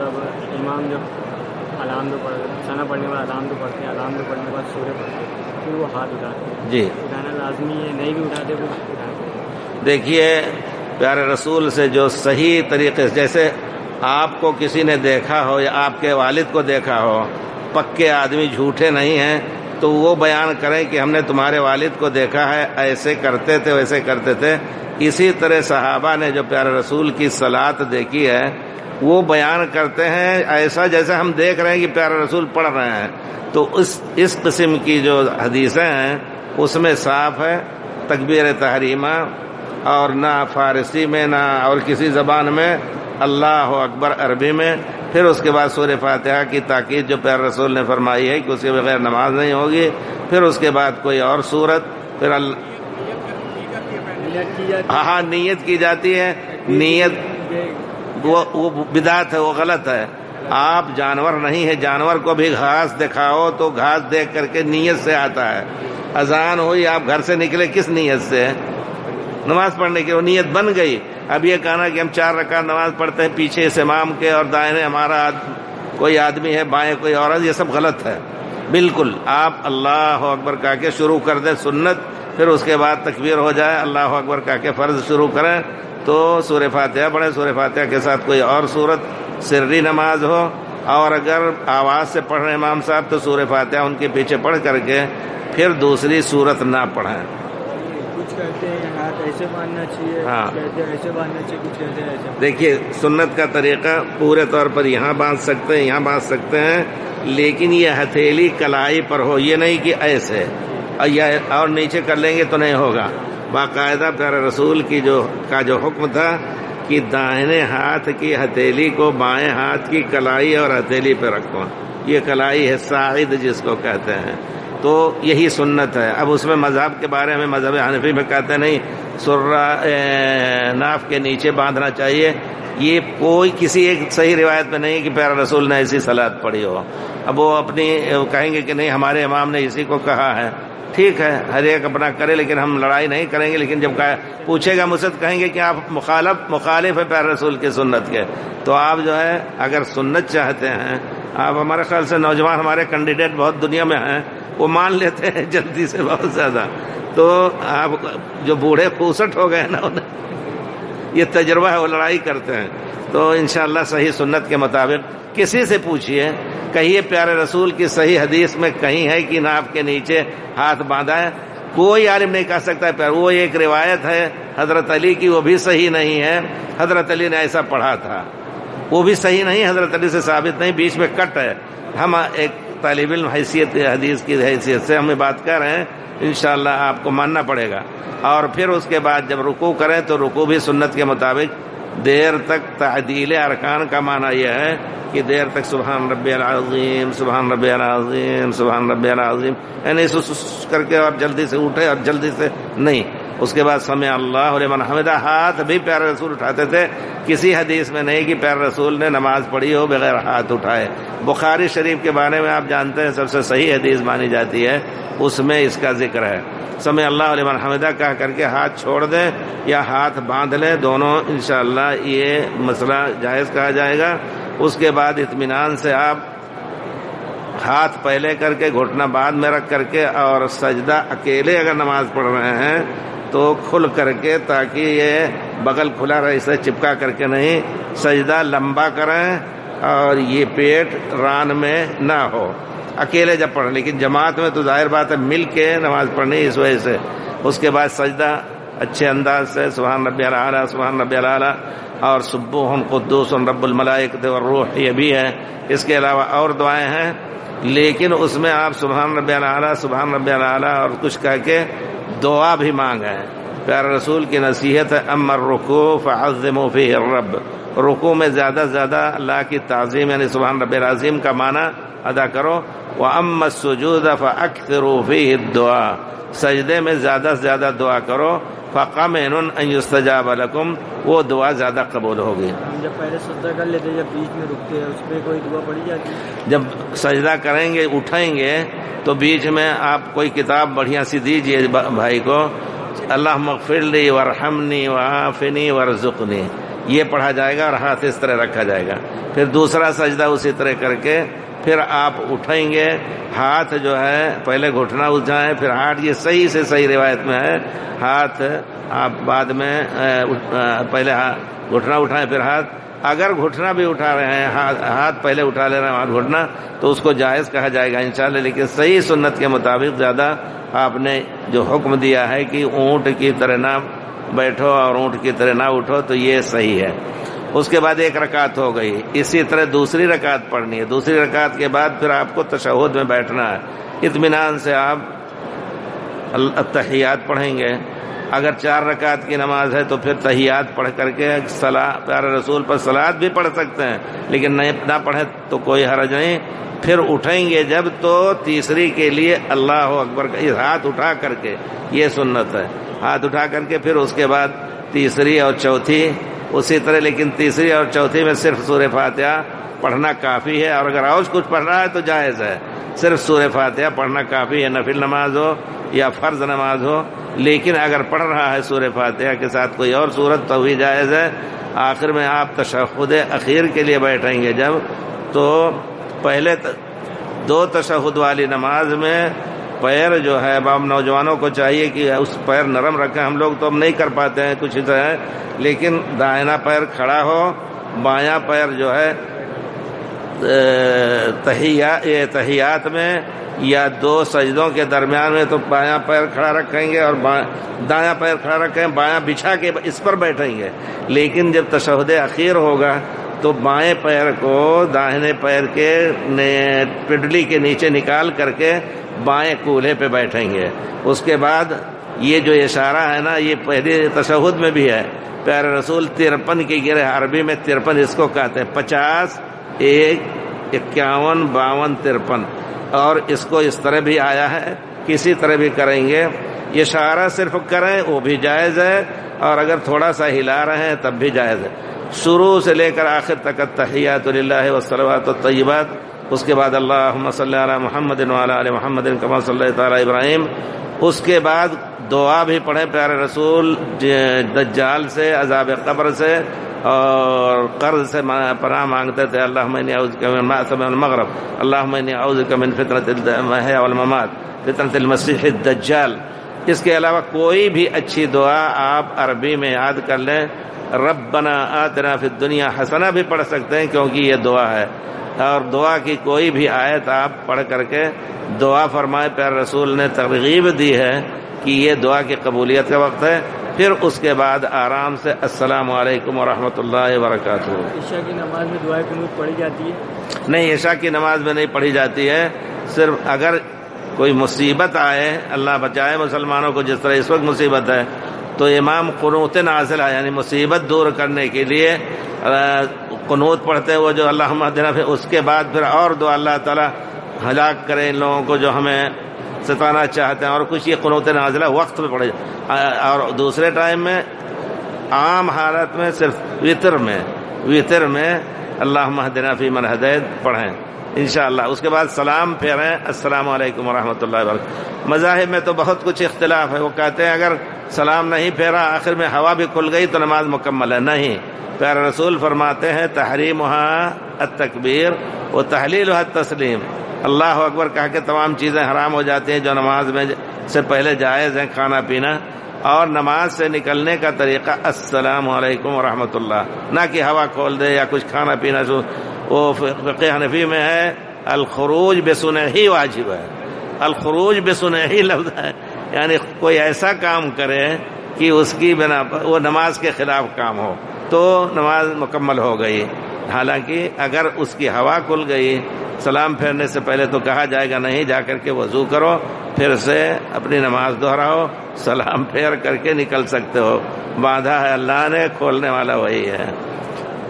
مطلب امام جب علام دو ثنا پڑھنے والا علام دو پڑھتے ہیں، علام دو پڑھنے کے بعد سورہ پڑھتے ہیں، پھر وہ ہاتھ اٹھاتے ہیں، جی اٹھانا لازمی ہے، نہیں بھی اٹھاتے وہ اٹھاتے ہیں؟ دیکھیے پیارے رسول سے جو صحیح طریقے سے، جیسے آپ کو کسی نے دیکھا ہو یا آپ کے والد کو دیکھا ہو، پکے آدمی جھوٹے نہیں ہیں، تو وہ بیان کریں کہ ہم نے تمہارے والد کو دیکھا ہے، ایسے کرتے تھے ویسے کرتے تھے۔ اسی طرح صحابہ نے جو پیارے رسول کی صلاۃ دیکھی ہے وہ بیان کرتے ہیں ایسا جیسے ہم دیکھ رہے ہیں کہ پیارے رسول پڑھ رہے ہیں۔ تو اس قسم کی جو حدیثیں ہیں اس میں صاف ہے تکبیر تحریمہ، اور نہ فارسی میں نہ اور کسی زبان میں، اللہ اکبر عربی میں، پھر اس کے بعد سورہ فاتحہ کی تاکید جو پیارے رسول نے فرمائی ہے کہ اس کے بغیر نماز نہیں ہوگی، پھر اس کے بعد کوئی اور سورت، پھر ہاں نیت کی جاتی ہے۔ نیت وہ بدعت ہے، وہ غلط ہے۔ آپ جانور نہیں ہے، جانور کو بھی گھاس دکھاؤ تو گھاس دیکھ کر کے نیت سے آتا ہے۔ اذان ہوئی، آپ گھر سے نکلے کس نیت سے؟ نماز پڑھنے کی، وہ نیت بن گئی۔ اب یہ کہنا کہ ہم 4 رکعت نماز پڑھتے ہیں پیچھے اس امام کے اور دائیں ہمارا کوئی آدمی ہے، بائیں کوئی عورت، یہ سب غلط ہے بالکل۔ آپ اللہ اکبر کہہ کے شروع کر دیں سنت، پھر اس کے بعد تکبیر ہو جائے، اللہ اکبر کہہ کے فرض شروع کریں تو سورہ فاتحہ پڑھیں، سورہ فاتحہ کے ساتھ کوئی اور سورت، سری نماز ہو، اور اگر آواز سے پڑھ رہے ہیں امام صاحب تو سورہ فاتحہ ان کے پیچھے پڑھ کر کے پھر دوسری سورت نہ پڑھیں۔ کچھ کہتے ہیں ہاتھ ایسے باندھنا چاہیے، ہاں کہتے ہیں ایسے باندھنا چاہیے، کچھ کہتے ہیں ایسے۔ دیکھیے سنت کا طریقہ پورے طور پر یہاں باندھ سکتے ہیں، یہاں باندھ سکتے ہیں، لیکن یہ ہتھیلی کلائی پر ہو، یہ نہیں کہ ایسے اور نیچے کر لیں گے تو نہیں ہوگا۔ باقاعدہ پیارے رسول کی جو حکم تھا کہ داہنے ہاتھ کی ہتھیلی کو بائیں ہاتھ کی کلائی اور ہتھیلی پہ رکھو، یہ کلائی ہے ساعد جس کو کہتے ہیں، تو یہی سنت ہے۔ اب اس میں مذہب کے بارے میں مذہب حنفی میں کہتے ہیں نہیں سرہ ناف کے نیچے باندھنا چاہیے، یہ کوئی کسی ایک صحیح روایت میں نہیں کہ پیارے رسول نے ایسی صلاۃ پڑھی ہو۔ اب وہ اپنی کہیں گے کہ نہیں ہمارے امام نے اسی کو کہا ہے، ٹھیک ہے ہر ایک اپنا کرے، لیکن ہم لڑائی نہیں کریں گے۔ لیکن جب پوچھے گا مجھ سے تو کہیں گے کہ آپ مخالف ہے پیارے رسول کی سنت کے، تو آپ جو ہے اگر سنت چاہتے ہیں، آپ ہمارے خیال سے نوجوان ہمارے کینڈیڈیٹ بہت دنیا میں ہیں، وہ مان لیتے ہیں جلدی سے بہت زیادہ، تو آپ جو بوڑھے پھوسٹ ہو گئے نا یہ تجربہ ہے، وہ لڑائی کرتے ہیں، تو انشاءاللہ صحیح سنت کے مطابق کسی سے پوچھئے، کہیے پیارے رسول کی صحیح حدیث میں کہیں ہے کہ ناف کے نیچے ہاتھ باندھا ہے؟ کوئی عالم نہیں کہہ سکتا ہے۔ وہ ایک روایت ہے حضرت علی کی، وہ بھی صحیح نہیں ہے، حضرت علی نے ایسا پڑھا تھا، وہ بھی صحیح نہیں، حضرت علی سے ثابت نہیں، بیچ میں کٹ ہے۔ ہم ایک طالب علم حیثیت حدیث کی حیثیت سے ہمیں بات کر رہے ہیں، انشاءاللہ آپ کو ماننا پڑے گا۔ اور پھر اس کے بعد جب رکوع کریں تو رکوع بھی سنت کے مطابق دیر تک تعدیل ارکان کا معنی یہ ہے کہ دیر تک سبحان ربی العظیم سبحان ربی العظیم سبحان ربی العظیم، یعنی سس کر کے اور جلدی سے اٹھے اور جلدی سے نہیں۔ اس کے بعد سمع اللہ لمن حمدہ، ہاتھ بھی پیارے رسول اٹھاتے تھے، کسی حدیث میں نہیں کہ پیارے رسول نے نماز پڑھی ہو بغیر ہاتھ اٹھائے۔ بخاری شریف کے بارے میں آپ جانتے ہیں سب سے صحیح حدیث مانی جاتی ہے، اس میں اس کا ذکر ہے، سمع اللہ لمن حمدہ کہہ کر کے ہاتھ چھوڑ دیں یا ہاتھ باندھ لیں، دونوں انشاءاللہ یہ مسئلہ جائز کہا جائے گا۔ اس کے بعد اطمینان سے آپ ہاتھ پہلے کر کے گھٹنا بعد میں رکھ کر کے، اور سجدہ اکیلے اگر نماز پڑھ رہے ہیں تو کھل کر کے، تاکہ یہ بغل کھلا رہے، اسے چپکا کر کے نہیں، سجدہ لمبا کریں اور یہ پیٹ ران میں نہ ہو، اکیلے جب پڑھیں۔ لیکن جماعت میں تو ظاہر بات ہے مل کے نماز پڑھنی، اس وجہ سے اس کے بعد سجدہ اچھے انداز سے سبحان ربی الاعلیٰ سبحان ربی الاعلیٰ، اور سبوح قدوس رب الملائکۃ والروح یہ بھی ہے۔ اس کے علاوہ اور دعائیں ہیں، لیکن اس میں آپ سبحان ربی الاعلیٰ سبحان ربی الاعلیٰ اور کچھ کہہ کے دعا بھی مانگیں۔ پیارے رسول کی نصیحت ہے اما الرکوع فعظموا فیہ الرب، رکوع میں زیادہ سے زیادہ اللہ کی تعظیم یعنی سبحان ربی العظیم کا معنی ادا کرو۔ وَأَمَّا السُّجُودَ فَأَكْثِرُوا فِيهِ الدُّعَاء، سجدے میں زیادہ سے زیادہ دعا کرو، فَقَمِنٌ أَن يُسْتَجَابَ لَكُمْ، وہ دعا زیادہ قبول ہوگی۔ ہم جب پہلے سجدہ کر لیتے جب بیچ میں رکتے ہیں اس پہ کوئی دعا پڑھی جاتی ہے؟ جب سجدہ کریں گے اٹھیں گے تو بیچ میں آپ کوئی کتاب بڑھیا سی دیجئے بھائی کو، اللہم اغفر لی وارحمنی وعافنی وارزقنی، یہ پڑھا جائے گا اور ہاتھ اس طرح رکھا جائے گا. پھر دوسرا سجدہ اسی طرح کر کے پھر آپ اٹھیں گے. ہاتھ جو ہے پہلے گھٹنا اٹھائیں پھر ہاتھ, یہ صحیح سے صحیح روایت میں ہے. ہاتھ آپ بعد میں پہلے گھٹنا اٹھائیں پھر ہاتھ. اگر گھٹنا بھی اٹھا رہے ہیں, ہاتھ پہلے اٹھا لے رہے ہیں ہاتھ گھٹنا, تو اس کو جائز کہا جائے گا انشاءاللہ. لیکن صحیح سنت کے مطابق زیادہ آپ نے جو حکم دیا ہے کہ اونٹ کی طرح نہ بیٹھو اور اونٹ کی طرح نہ اٹھو, تو یہ صحیح ہے. اس کے بعد ایک رکعت ہو گئی. اسی طرح دوسری رکعت پڑھنی ہے. دوسری رکعت کے بعد پھر آپ کو تشہد میں بیٹھنا ہے. اطمینان سے آپ التحیات پڑھیں گے. اگر 4 رکعت کی نماز ہے تو پھر تحیات پڑھ کر کے پیارے رسول پر صلوات بھی پڑھ سکتے ہیں, لیکن نہ پڑھیں تو کوئی حرج نہیں. پھر اٹھیں گے جب تو تیسری کے لیے اللہ اکبر کا ہاتھ اٹھا کر کے, یہ سنت ہے, ہاتھ اٹھا کر کے پھر اس کے بعد تیسری اور چوتھی اسی طرح. لیکن تیسری اور چوتھی میں صرف سورہ فاتحہ پڑھنا کافی ہے, اور اگر اور کچھ پڑھ رہا ہے تو جائز ہے. صرف سورہ فاتحہ پڑھنا کافی ہے, نفل نماز ہو یا فرض نماز ہو. لیکن اگر پڑھ رہا ہے سورہ فاتحہ کے ساتھ کوئی اور سورت تو بھی جائز ہے. آخر میں آپ تشہد اخیر کے لیے بیٹھیں گے جب, تو پہلے 2 تشہد والی نماز میں پیر جو ہے, اب نوجوانوں کو چاہیے کہ اس پیر نرم رکھیں. ہم لوگ تو اب نہیں کر پاتے ہیں کچھ طرح, لیکن دائنا پیر کھڑا ہو, بایاں پیر جو ہے تحیات میں یا 2 سجدوں کے درمیان میں تو بایاں پیر کھڑا رکھیں گے اور دایاں پیر کھڑا رکھیں, بایاں بچھا کے اس پر بیٹھیں گے. لیکن جب تشہد اخیر ہوگا تو بائیں پیر کو داہنے پیر کے پنڈلی کے نیچے نکال کر کے بائیں کولہے پہ بیٹھیں گے. اس کے بعد یہ جو اشارہ ہے نا, یہ پہلے تشہد میں بھی ہے. پیارے رسول 53 کی گرے, عربی میں 53 اس کو کہتے ہیں, 50 1 51 52 53, اور اس کو اس طرح بھی آیا ہے, کسی طرح بھی کریں گے. اشارہ صرف کریں وہ بھی جائز ہے, اور اگر تھوڑا سا ہلا رہے ہیں تب بھی جائز ہے. شروع سے لے کر آخر تک التحیات للہ والصلوات الطیبات. اس کے بعد اللہم صلی علی محمد وعلی آل محمد کما صلیت علی ابراہیم. اس کے بعد دعا بھی پڑھیں. پیارے رسول دجال سے, عذاب قبر سے اور قرض سے پناہ مانگتے تھے. اللہم انی اعوذ بک من مأثم المغرب, اللہم انی اعوذ بک من فتنۃ المحیا والممات, فتنۃ المسیح الدجال. اس کے علاوہ کوئی بھی اچھی دعا آپ عربی میں یاد کر لیں. ربنا آتنا فی الدنیا حسنہ بھی پڑھ سکتے ہیں کیونکہ یہ دعا ہے. اور دعا کی کوئی بھی آیت آپ پڑھ کر کے دعا فرمائے. پیارے رسول نے ترغیب دی ہے کہ یہ دعا کی قبولیت کا وقت ہے. پھر اس کے بعد آرام سے السلام علیکم ورحمۃ اللہ وبرکاتہ. عشاء کی نماز میں دعائے قنوت پڑھی جاتی ہے؟ نہیں, عشاء کی نماز میں نہیں پڑھی جاتی ہے. صرف اگر کوئی مصیبت آئے, اللہ بچائے مسلمانوں کو, جس طرح اس وقت مصیبت ہے, تو امام قنوت نازل ہے, یعنی مصیبت دور کرنے کے لیے قنوت پڑھتے ہیں وہ جو اللہم اہدنا. اس کے بعد پھر اور دعا, اللہ تعالیٰ ہلاک کرے ان لوگوں کو جو ہمیں ستانا چاہتے ہیں, اور کچھ یہ قنوت نازلہ وقت میں پڑھے. اور دوسرے ٹائم میں عام حالت میں صرف وطر میں اللہم اہدنا فی من ہدیت پڑھیں انشاءاللہ. اس کے بعد سلام پھیریں, السلام علیکم ورحمۃ اللہ وبرکاتہ. مذاہب میں تو بہت کچھ اختلاف ہے. وہ کہتے ہیں اگر سلام نہیں پھیرا, آخر میں ہوا بھی کھل گئی تو نماز مکمل ہے. نہیں, پیارے رسول فرماتے ہیں تحریمھا التکبیر و تحلیلھا التسلیم. اللہ اکبر کہہ کے تمام چیزیں حرام ہو جاتی ہیں جو نماز میں سے پہلے جائز ہیں, کھانا پینا. اور نماز سے نکلنے کا طریقہ السلام علیکم ورحمۃ اللہ, نہ کہ ہوا کھول دے یا کچھ کھانا پینا. وہ فقہ حنفی میں ہے الخروج بسنہ واجب ہے. الخروج بسنہ لفظ ہے, یعنی کوئی ایسا کام کرے کہ اس کی بنا پر وہ نماز کے خلاف کام ہو تو نماز مکمل ہو گئی. حالانکہ اگر اس کی ہوا کھل گئی سلام پھیرنے سے پہلے تو کہا جائے گا نہیں, جا کر کے وضو کرو, پھر سے اپنی نماز دہراؤ, سلام پھیر کر کے نکل سکتے ہو. باندھا ہے اللہ نے, کھولنے والا وہی ہے.